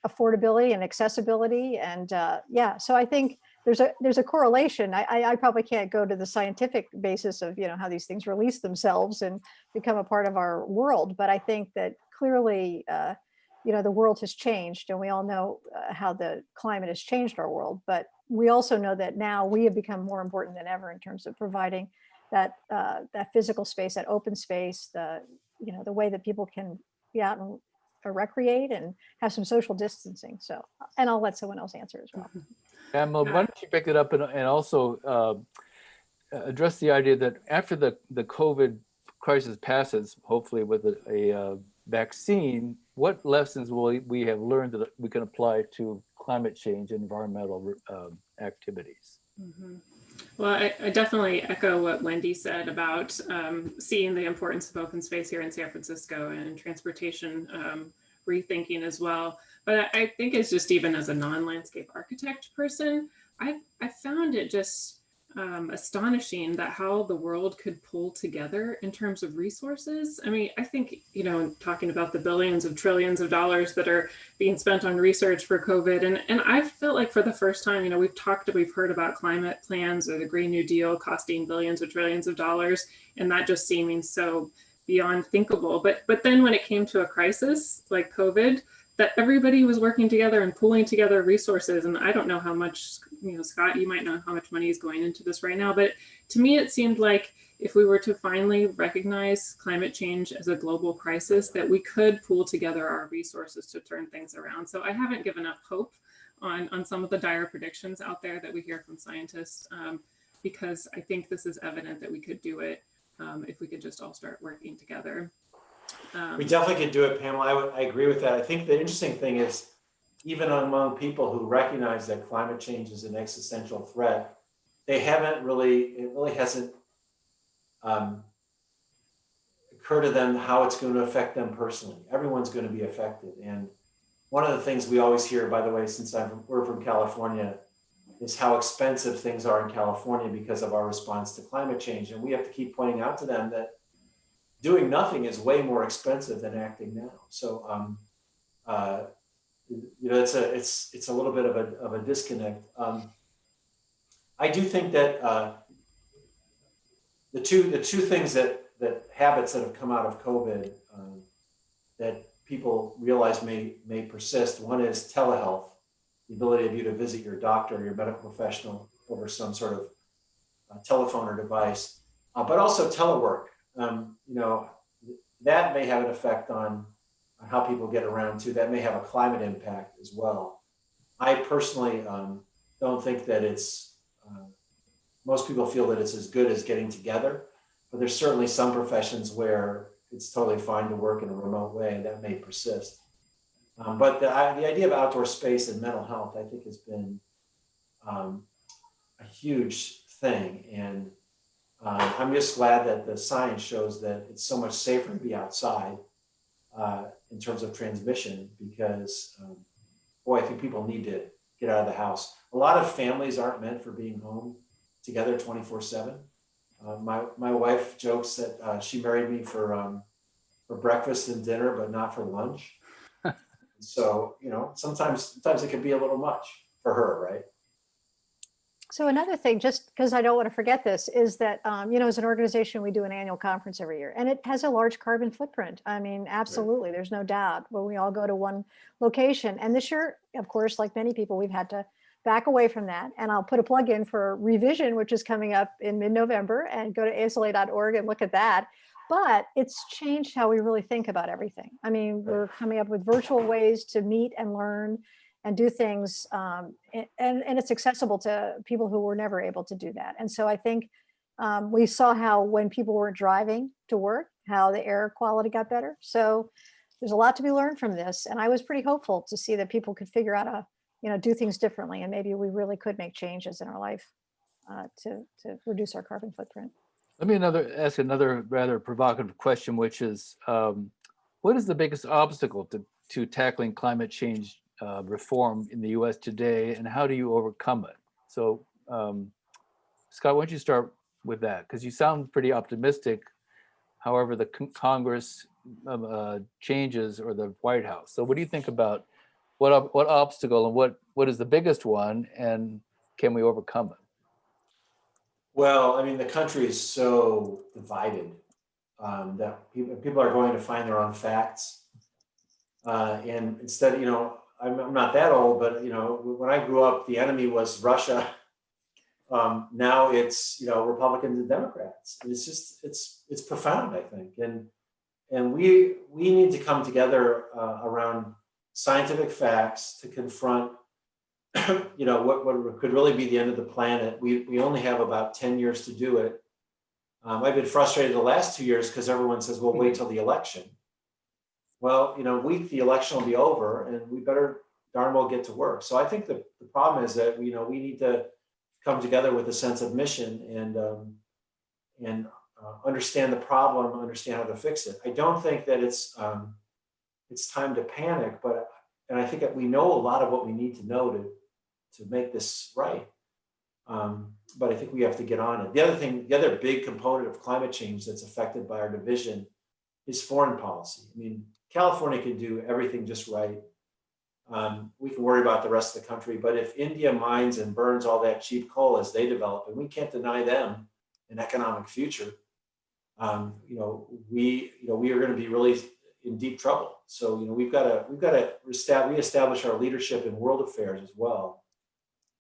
affordability and accessibility. And yeah, so I think there's a correlation. I probably can't go to the scientific basis of, how these things release themselves and become a part of our world. But I think that clearly, the world has changed, and we all know how the climate has changed our world. But we also know that now we have become more important than ever in terms of providing that physical space, that open space, the way that people can be out and recreate and have some social distancing. So, and I'll let someone else answer as well. Pamela, why don't you pick it up and also address the idea that after the COVID crisis passes, hopefully with a vaccine, what lessons will we have learned that we can apply to climate change and environmental activities? Mm-hmm. Well, I definitely echo what Wendy said about seeing the importance of open space here in San Francisco and transportation rethinking as well. But I think it's just, even as a non-landscape architect person, I found it just astonishing that how the world could pull together in terms of resources. I mean, I think, talking about the billions of trillions of dollars that are being spent on research for COVID. And I felt like for the first time, we've heard about climate plans or the Green New Deal costing billions or trillions of dollars, and that just seeming so beyond thinkable. But then when it came to a crisis like COVID, that everybody was working together and pulling together resources. And I don't know how much, Scott, you might know how much money is going into this right now, but to me, it seemed like if we were to finally recognize climate change as a global crisis, that we could pool together our resources to turn things around. So I haven't given up hope on some of the dire predictions out there that we hear from scientists, because I think this is evident that we could do it if we could just all start working together. We definitely could do it, Pamela. I agree with that. I think the interesting thing is, even among people who recognize that climate change is an existential threat, it really hasn't occurred to them how it's going to affect them personally. Everyone's going to be affected. And one of the things we always hear, by the way, since we're from California, is how expensive things are in California because of our response to climate change. And we have to keep pointing out to them that doing nothing is way more expensive than acting now. So, it's a little bit of a disconnect. I do think that the two things that habits that have come out of COVID that people realize may persist. One is telehealth, the ability of you to visit your doctor or your medical professional over some sort of telephone or device, but also telework. That may have an effect on how people get around too. That may have a climate impact as well. I personally don't think that it's, most people feel that it's as good as getting together, but there's certainly some professions where it's totally fine to work in a remote way, and that may persist. But the idea of outdoor space and mental health, I think, has been a huge thing. And I'm just glad that the science shows that it's so much safer to be outside in terms of transmission, because boy, I think people need to get out of the house. A lot of families aren't meant for being home together 24/7. My wife jokes that she married me for breakfast and dinner, but not for lunch. So, sometimes it can be a little much for her, right? So another thing, just because I don't want to forget this, is that, as an organization, we do an annual conference every year, and it has a large carbon footprint. I mean, absolutely, there's no doubt. When we all go to one location, and this year, of course, like many people, we've had to back away from that. And I'll put a plug in for Revision, which is coming up in mid-November, and go to asla.org and look at that. But it's changed how we really think about everything. I mean, we're coming up with virtual ways to meet and learn and do things, and it's accessible to people who were never able to do that. And so I think we saw how when people weren't driving to work, how the air quality got better. So there's a lot to be learned from this. And I was pretty hopeful to see that people could figure out how to do things differently. And maybe we really could make changes in our life to reduce our carbon footprint. Let me ask another rather provocative question, which is, what is the biggest obstacle to tackling climate change reform in the U.S. today, and how do you overcome it? So, Scott, why don't you start with that? Because you sound pretty optimistic. However, the Congress changes, or the White House. So, what do you think about what obstacle and what is the biggest one, and can we overcome it? Well, I mean, the country is so divided that people are going to find their own facts, and instead, I'm not that old, but when I grew up, the enemy was Russia. Now it's Republicans and Democrats. And it's just it's profound, I think, and we need to come together around scientific facts to confront what could really be the end of the planet. We only have about 10 years to do it. I've been frustrated the last 2 years because everyone says, "Well, wait till the election." Well, the election will be over, and we better darn well get to work. So I think the problem is that we need to come together with a sense of mission and understand the problem, understand how to fix it. I don't think that it's time to panic, and I think that we know a lot of what we need to know to make this right. But I think we have to get on it. The other big component of climate change that's affected by our division is foreign policy. I mean, California can do everything just right. We can worry about the rest of the country, but if India mines and burns all that cheap coal as they develop, and we can't deny them an economic future, we are going to be really in deep trouble. So we've got to reestablish our leadership in world affairs as well,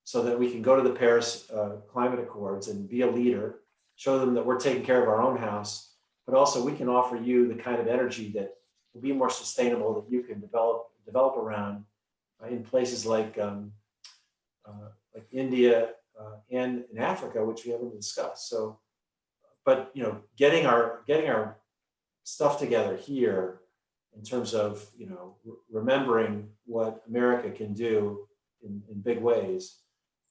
so that we can go to the Paris Climate Accords and be a leader, show them that we're taking care of our own house, but also we can offer you the kind of energy that will be more sustainable, that you can develop around in places like India and in Africa, which we haven't discussed. So, but getting our stuff together here in terms of remembering what America can do in big ways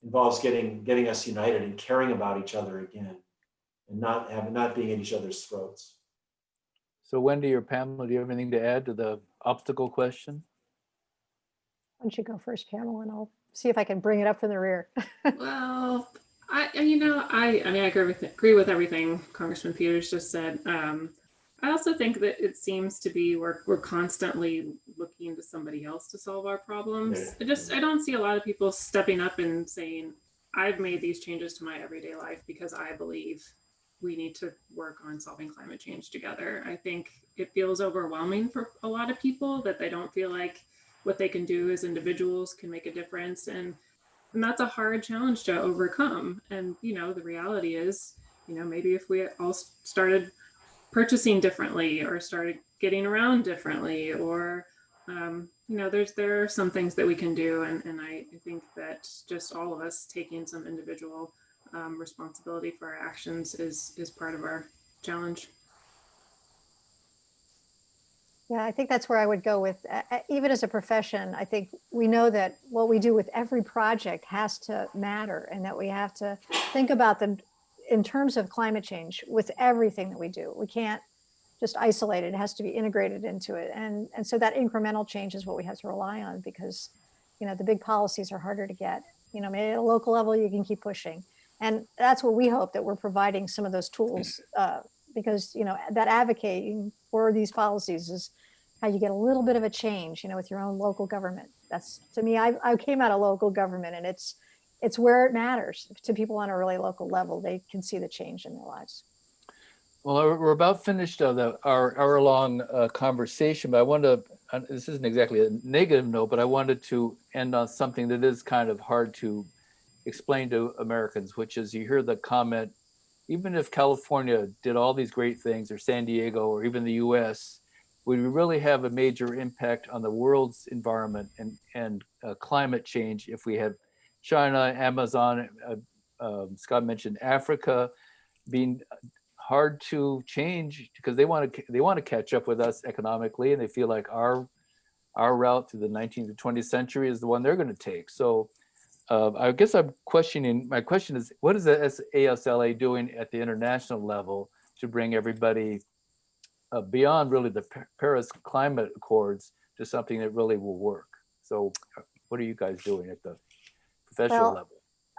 involves getting us united and caring about each other again, and not being at each other's throats. So Wendy or Pamela, do you have anything to add to the obstacle question? Why don't you go first, Pamela, and I'll see if I can bring it up from the rear. Well, I agree with everything Congressman Peters just said. I also think that it seems to be we're constantly looking to somebody else to solve our problems. Yeah. I don't see a lot of people stepping up and saying, I've made these changes to my everyday life because I believe we need to work on solving climate change together. I think it feels overwhelming for a lot of people that they don't feel like what they can do as individuals can make a difference. And that's a hard challenge to overcome. And, the reality is, maybe if we all started purchasing differently or started getting around differently, or, there are some things that we can do. And I think that just all of us taking some individual responsibility for our actions is part of our challenge. Yeah, I think that's where I would go with, even as a profession, I think we know that what we do with every project has to matter, and that we have to think about them in terms of climate change with everything that we do. We can't just isolate it. It has to be integrated into it. And so that incremental change is what we have to rely on, because, the big policies are harder to get. Maybe at a local level, you can keep pushing. And that's what we hope, that we're providing some of those tools, because that advocating for these policies is how you get a little bit of a change with your own local government. That's, to me, I came out of local government, and it's where it matters to people on a really local level. They can see the change in their lives. Well, we're about finished our hour-long conversation, but I want to, this isn't exactly a negative note, but I wanted to end on something that is kind of hard to explain to Americans, which is you hear the comment, even if California did all these great things, or San Diego, or even the US, would we really have a major impact on the world's environment and climate change if we had China, Amazon, Scott mentioned Africa being hard to change because they want to catch up with us economically, and they feel like our route through the 19th to 20th century is the one they're going to take. So I guess I'm questioning, my question is, what is the ASLA doing at the international level to bring everybody beyond really the Paris Climate Accords to something that really will work? So what are you guys doing at the professional level?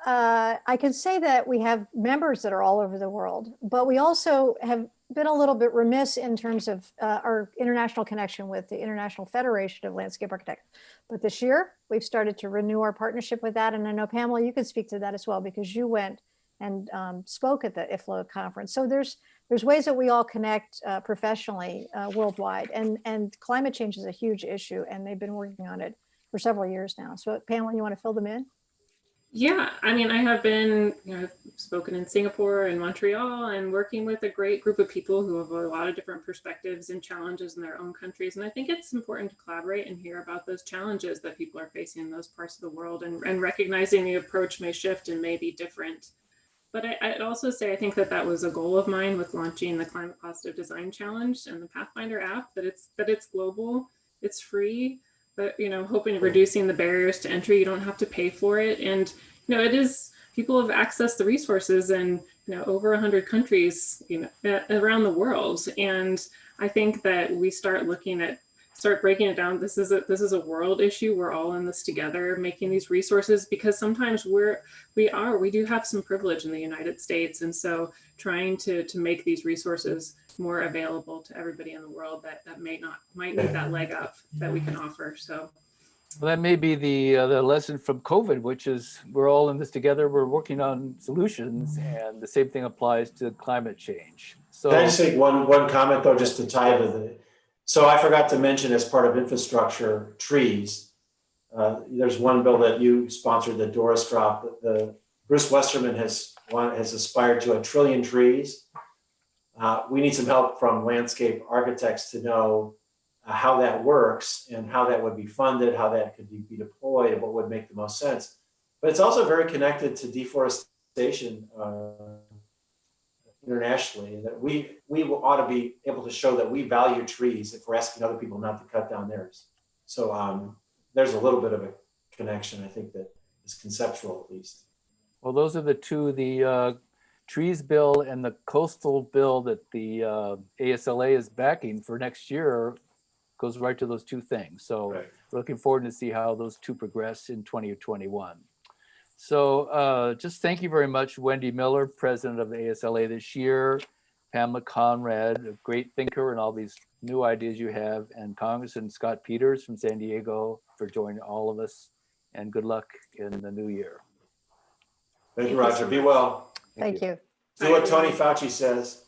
I can say that we have members that are all over the world, but we also have been a little bit remiss in terms of our international connection with the International Federation of Landscape Architects. But this year, we've started to renew our partnership with that. And I know, Pamela, you could speak to that as well, because you went and spoke at the IFLA conference. So there's ways that we all connect professionally worldwide. And climate change is a huge issue, and they've been working on it for several years now. So Pamela, you want to fill them in? Yeah, I mean, I have been, I've spoken in Singapore and Montreal and working with a great group of people who have a lot of different perspectives and challenges in their own countries. And I think it's important to collaborate and hear about those challenges that people are facing in those parts of the world, and recognizing the approach may shift and may be different. But I'd also say, I think that was a goal of mine with launching the Climate Positive Design Challenge and the Pathfinder app, that it's global, it's free, but, hoping reducing the barriers to entry. You don't have to pay for it. And, it is, people have accessed the resources in, over 100 countries, around the world. And I think that we start breaking it down. This is a world issue. We're all in this together, making these resources, because sometimes we do have some privilege in the United States. And so trying to make these resources more available to everybody in the world that might need that leg up that we can offer. So well, that may be the lesson from COVID, which is we're all in this together. We're working on solutions, and the same thing applies to climate change. So can I just make one comment though, just to tie to the, so I forgot to mention, as part of infrastructure, trees. There's one bill that you sponsored, the Doris Drop. Bruce Westerman has aspired to 1 trillion trees. We need some help from landscape architects to know how that works and how that would be funded, how that could be deployed, and what would make the most sense. But it's also very connected to deforestation internationally, and that we ought to be able to show that we value trees if we're asking other people not to cut down theirs. So there's a little bit of a connection, I think, that is conceptual, at least. well, those are the two, the trees bill and the coastal bill that the ASLA is backing for next year goes right to those two things. So Right. we're looking forward to see how those two progress in 2021. So just thank you very much, Wendy Miller, president of the ASLA this year, Pamela Conrad, a great thinker, and all these new ideas you have, and Congressman Scott Peters from San Diego for joining all of us, and good luck in the new year. Thank you, Roger. Be well. Thank you. Do what Tony Fauci says.